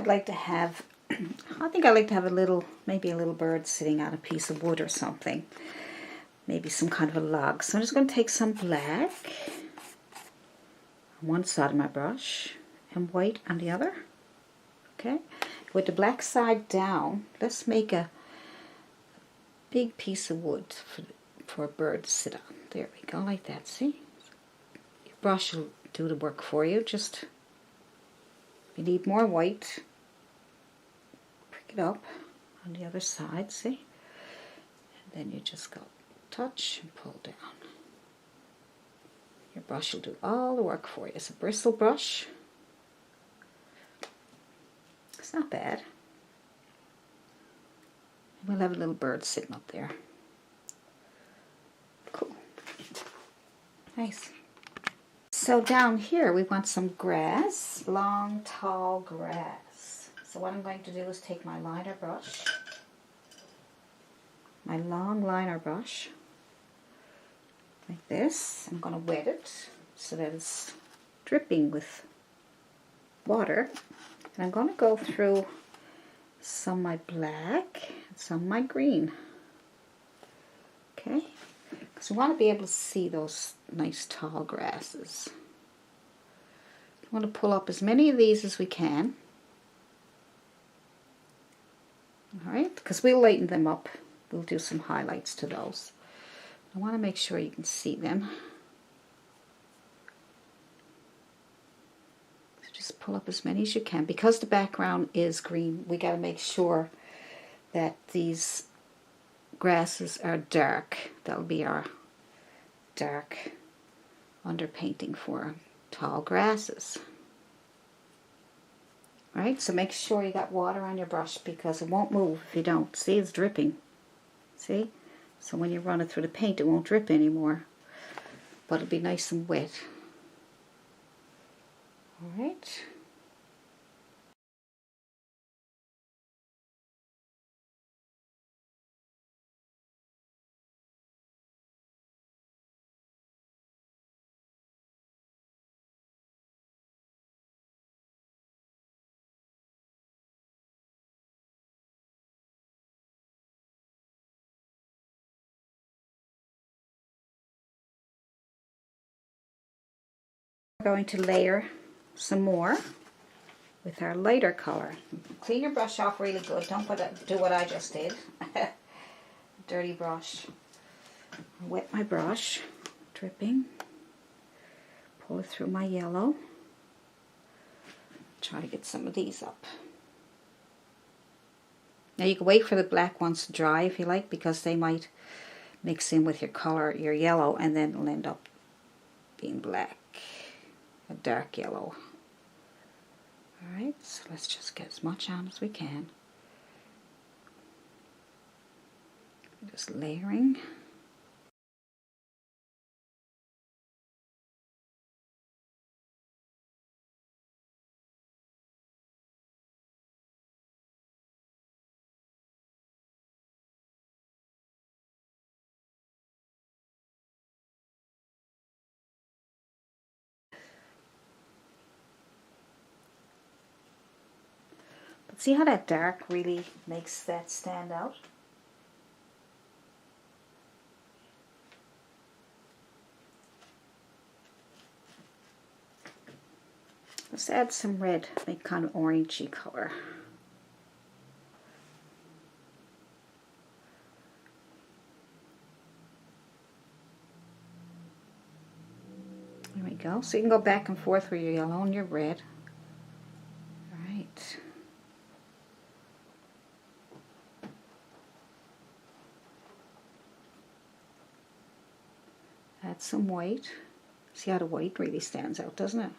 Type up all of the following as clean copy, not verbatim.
I'd like to have, I think I'd like to have a little, maybe a little bird sitting on a piece of wood or something. Maybe some kind of a log. So I'm just going to take some black on one side of my brush and white on the other. Okay, with the black side down, let's make a big piece of wood for a bird to sit on. There we go, like that, see? Your brush will do the work for you. Just, if you need more white, pick it up on the other side, see? And then you just go touch and pull down. Your brush will do all the work for you. It's a bristle brush. It's not bad. We'll have a little bird sitting up there. Cool. Nice. So down here we want some grass, long, tall grass. So what I'm going to do is take my liner brush, my long liner brush, like this. I'm going to wet it so that it's dripping with water. And I'm going to go through some of my black and some of my green. Okay? Because we want to be able to see those nice tall grasses. We want to pull up as many of these as we can. Alright? Because we'll lighten them up. We'll do some highlights to those. I want to make sure you can see them. So just pull up as many as you can. Because the background is green, we got to make sure that these grasses are dark. That'll be our dark underpainting for tall grasses. Alright, so make sure you got water on your brush because it won't move if you don't. See, it's dripping. See? So when you run it through the paint, it won't drip anymore. But it'll be nice and wet. Alright. We're going to layer some more with our lighter color. Clean your brush off really good. Don't do what I just did. Dirty brush. Wet my brush, dripping. Pull it through my yellow. Try to get some of these up. Now you can wait for the black ones to dry if you like, because they might mix in with your color, your yellow, and then it'll end up being black. A dark yellow. Alright, so let's just get as much on as we can. Just layering. See how that dark really makes that stand out? Let's add some red, make kind of orangey color. There we go. So you can go back and forth with your yellow and your red. Alright. Add some white. See how the white really stands out, doesn't it?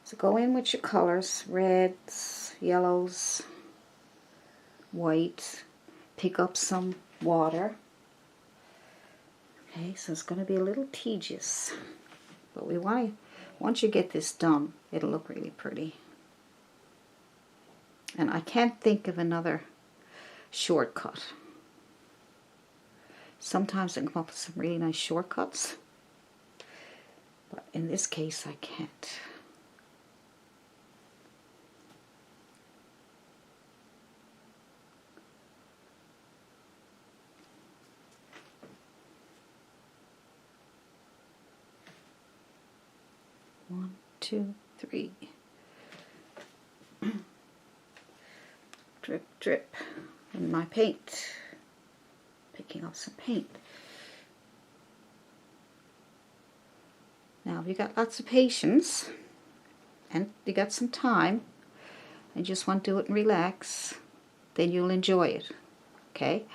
So go in with your colors, reds, yellows, white. Pick up some water. Okay, so it's going to be a little tedious. But we want to, once you get this done, it'll look really pretty. And I can't think of another shortcut. Sometimes I can come up with some really nice shortcuts, but in this case I can't. 2, 3. Drip, drip in my paint. Picking up some paint. Now, if you got lots of patience and you got some time and just want to do it and relax, then you'll enjoy it, okay?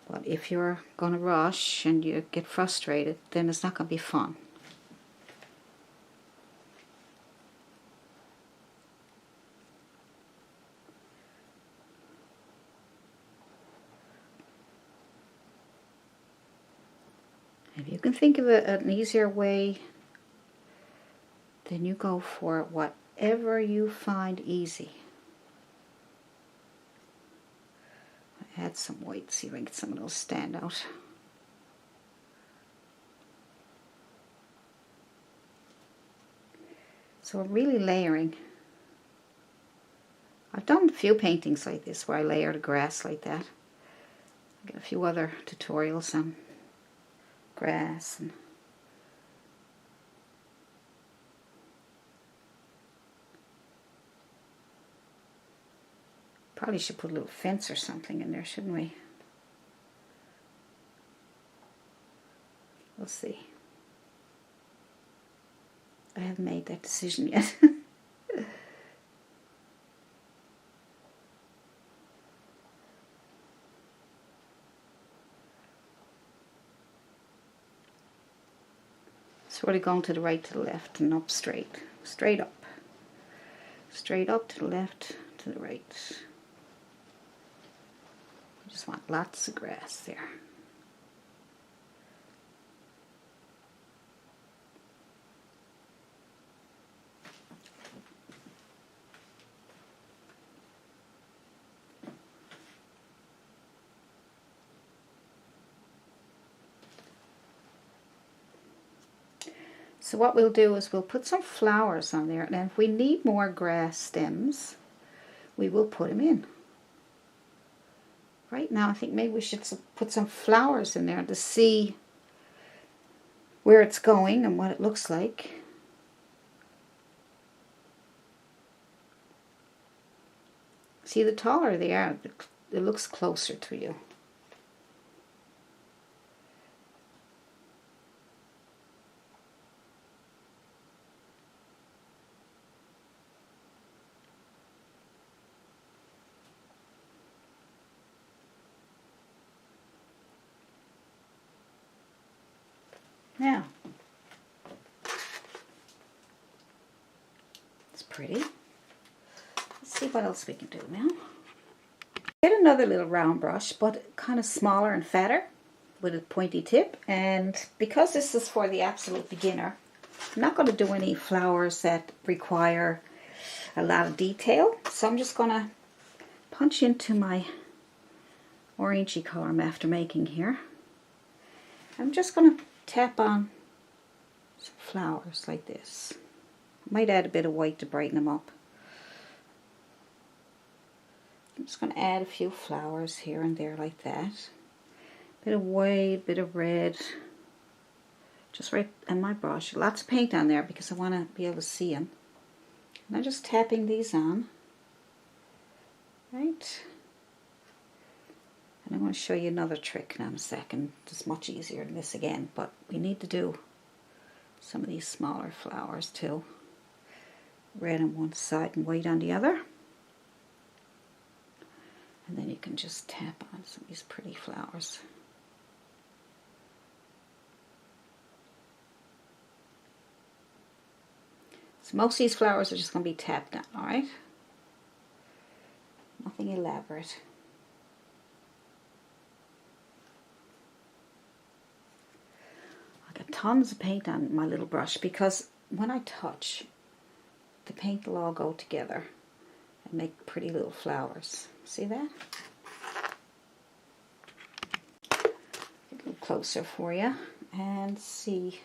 But if you're going to rush and you get frustrated, then it's not going to be fun. If you can think of an easier way, then you go for whatever you find easy. Add some white, see if I can get some of those stand out. So I'm really layering. I've done a few paintings like this where I layer the grass like that. I got a few other tutorials on grass and probably should put a little fence or something in there, shouldn't we? We'll see. I haven't made that decision yet. Sort of going to the right, to the left, and up straight. Straight up. Straight up, to the left, to the right. I just want lots of grass there. So what we'll do is we'll put some flowers on there, and if we need more grass stems, we will put them in. Right now I think maybe we should put some flowers in there to see where it's going and what it looks like. See, the taller they are, it looks closer to you. Now, it's pretty. Let's see what else we can do now. Get another little round brush, but kind of smaller and fatter with a pointy tip. And because this is for the absolute beginner, I'm not going to do any flowers that require a lot of detail. So I'm just going to punch into my orangey color I'm after making here. I'm just going to tap on some flowers like this. I might add a bit of white to brighten them up. I'm just going to add a few flowers here and there like that. Bit of white, bit of red. Just right on my brush. Lots of paint on there because I want to be able to see them. And I'm just tapping these on. Right. And I'm going to show you another trick now in a second. It's much easier than this again, but we need to do some of these smaller flowers too. Red on one side and white on the other. And then you can just tap on some of these pretty flowers. So most of these flowers are just going to be tapped on, alright? Nothing elaborate. Tons of paint on my little brush because when I touch, the paint will all go together and make pretty little flowers. See that? Get a little closer for you and see.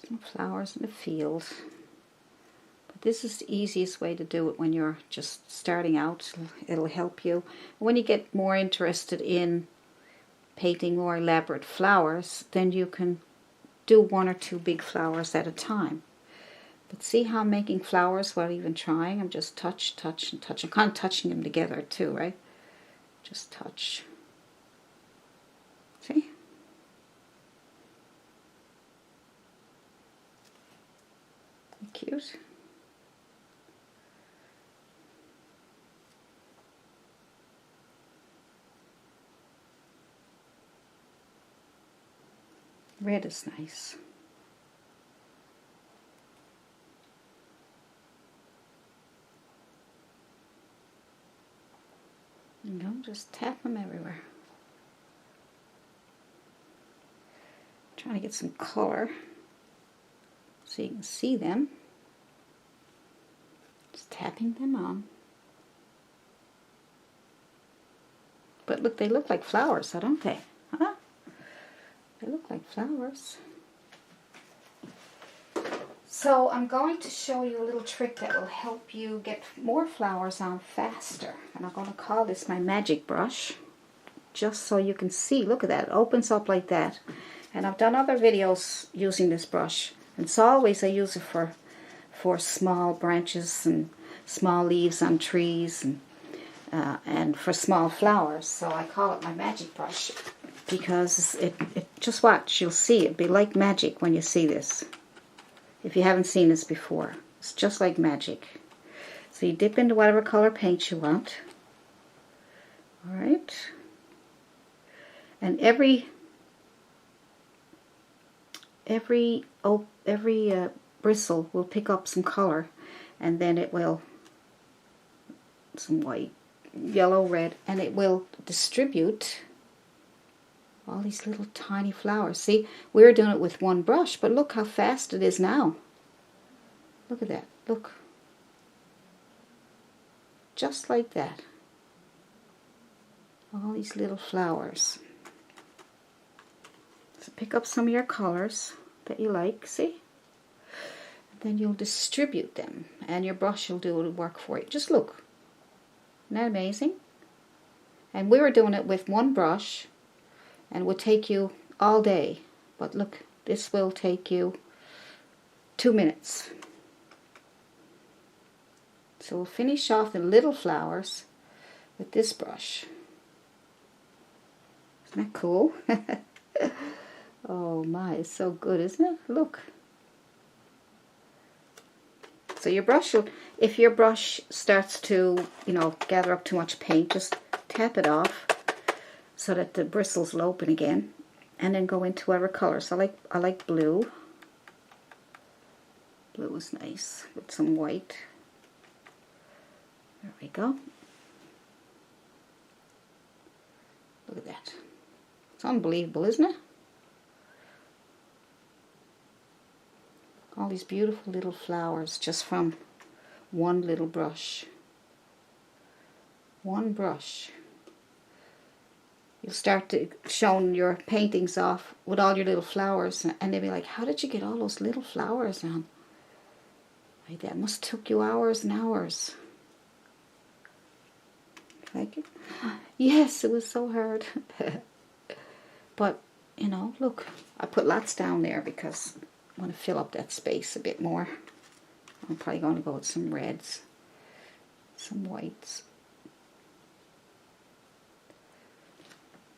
Some flowers in the field. This is the easiest way to do it when you're just starting out. It'll help you. When you get more interested in painting more elaborate flowers, then you can do 1 or 2 big flowers at a time. But see how I'm making flowers without even trying? I'm just touch, touch, and touch. I'm kind of touching them together too, right? Just touch. See? Cute. Red is nice. You know, just tap them everywhere. Trying to get some color so you can see them. Just tapping them on. But look, they look like flowers, so don't they? Huh? They look like flowers. So I'm going to show you a little trick that will help you get more flowers on faster. And I'm going to call this my magic brush. Just so you can see. Look at that. It opens up like that. And I've done other videos using this brush. And it's always I use it for small branches and small leaves on trees and for small flowers. So I call it my magic brush. Because it just watch. You'll see. It'll be like magic when you see this. If you haven't seen this before. It's just like magic. So you dip into whatever color paint you want. Alright. And every bristle will pick up some color. And then it will, some white, yellow, red, and it will distribute all these little tiny flowers. See, we're doing it with one brush, but look how fast it is now. Look at that. Look. Just like that. All these little flowers. So pick up some of your colors that you like, see? Then you'll distribute them, and your brush will do the work for you. Just look. Isn't that amazing? And we were doing it with one brush, and it would take you all day. But look, this will take you 2 minutes. So we'll finish off the little flowers with this brush. Isn't that cool? Oh my, it's so good, isn't it? Look. So your brush will, if your brush starts to, you know, gather up too much paint, just tap it off so that the bristles will open again, and then go into whatever color. So I like blue. Blue is nice with some white. There we go. Look at that. It's unbelievable, isn't it? All these beautiful little flowers just from one little brush. One brush. You'll start to showing your paintings off with all your little flowers, and they'll be like, how did you get all those little flowers on? Like that must have took you hours and hours. Like it? Yes, it was so hard. But, you know, look, I put lots down there because I want to fill up that space a bit more. I'm probably going to go with some reds, some whites.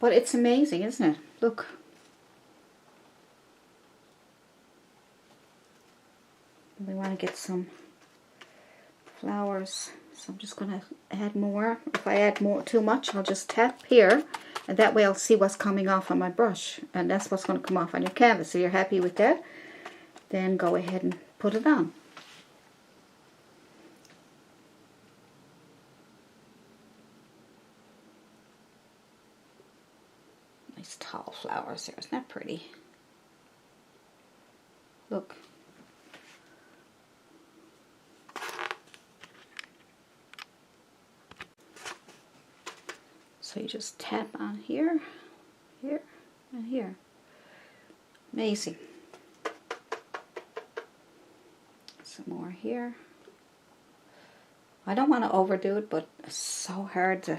But it's amazing, isn't it? Look. We want to get some flowers, so I'm just going to add more. If I add more too much, I'll just tap here, and that way I'll see what's coming off on my brush, and that's what's going to come off on your canvas. So you're happy with that? Then go ahead and put it on. Nice tall flowers there. Isn't that pretty? Look. So you just tap on here, here, and here. Amazing. Some more here. I don't want to overdo it, but it's so hard to,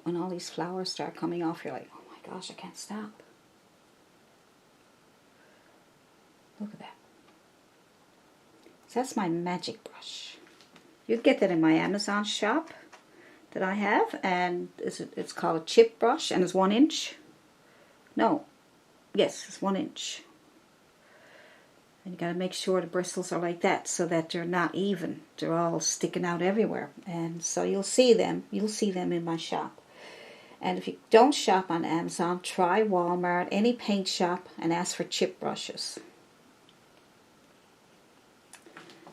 when all these flowers start coming off, you're like, oh my gosh, I can't stop. Look at that. So that's my magic brush. You get that in my Amazon shop that I have, and it's called a chip brush, and it's 1 inch. No, yes, it's 1 inch. And you got to make sure the bristles are like that so that they're not even. They're all sticking out everywhere. And so you'll see them in my shop. And if you don't shop on Amazon, try Walmart, any paint shop, and ask for chip brushes.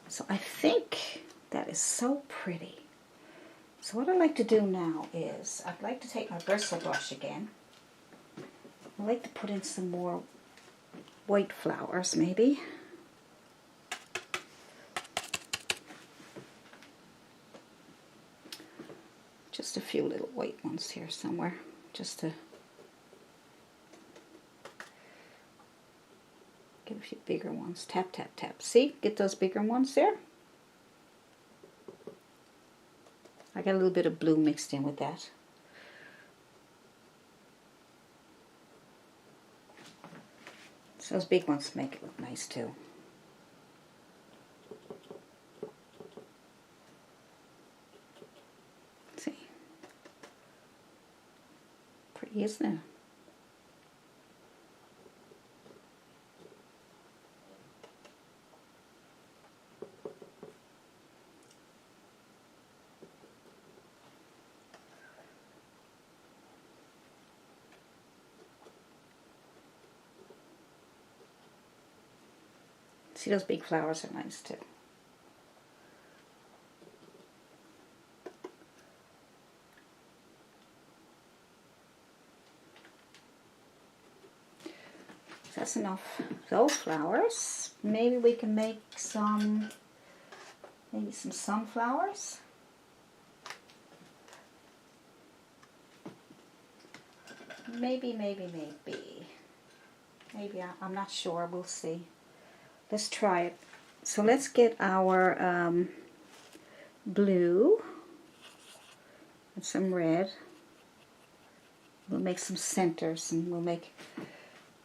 So I think that is so pretty. So what I'd like to do now is, I'd like to take my bristle brush again. I'd like to put in some more white flowers, maybe. Just a few little white ones here somewhere, just to get a few bigger ones. Tap, tap, tap. See? Get those bigger ones there. I got a little bit of blue mixed in with that. So those big ones make it look nice too. See? Pretty, isn't it? See, those big flowers are nice too. So that's enough of those flowers. Maybe we can make some, maybe some sunflowers. Maybe. Maybe, I'm not sure, we'll see. Let's try it. So let's get our blue and some red. We'll make some centers, and we'll make a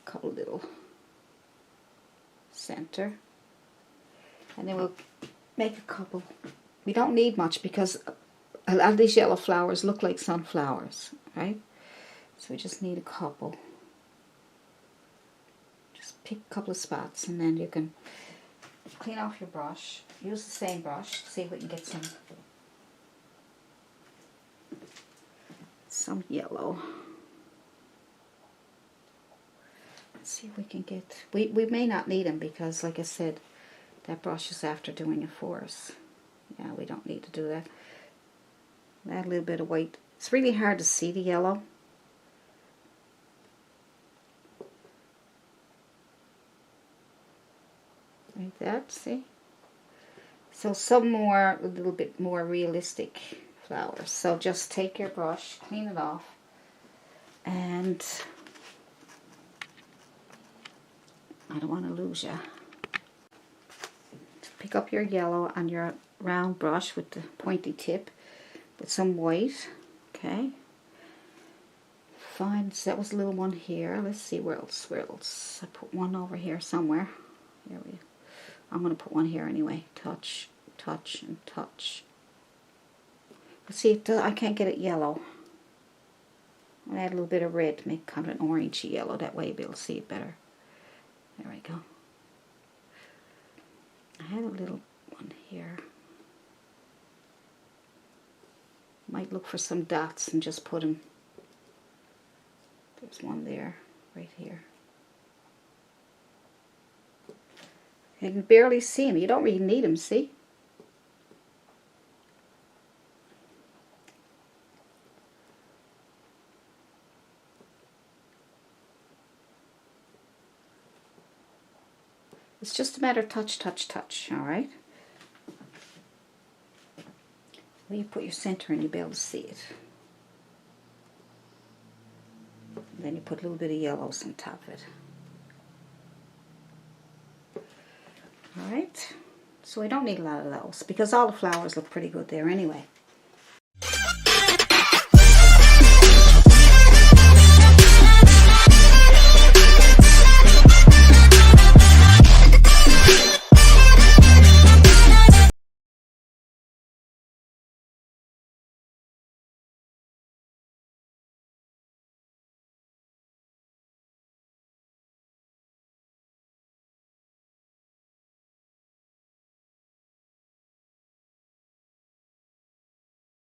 couple little center. And then we'll make a couple. We don't need much because a lot of these yellow flowers look like sunflowers, right? So we just need a couple. Pick a couple of spots, and then you can clean off your brush. Use the same brush to see if we can get some yellow. Let's see if we can get, we may not need them because, like I said, that brush is after doing it for us. Yeah, we don't need to do that. Add a little bit of white. It's really hard to see the yellow. Like that, see? So some more, a little bit more realistic flowers. So just take your brush, clean it off, and I don't want to lose you. Pick up your yellow on your round brush with the pointy tip with some white, okay? Fine, so that was a little one here. Let's see where else, I put one over here somewhere. There we go. I'm going to put one here anyway. Touch, touch, and touch. Let's see, I can't get it yellow. I'll add a little bit of red to make kind of an orangey yellow. That way you'll be able to see it better. There we go. I had a little one here. Might look for some dots and just put them. There's one there, right here. You can barely see them. You don't really need them, see? It's just a matter of touch, touch, touch, all right? Well, you put your center in, you'll be able to see it. And then you put a little bit of yellows on top of it. Alright, So I don't need a lot of those because all the flowers look pretty good there anyway.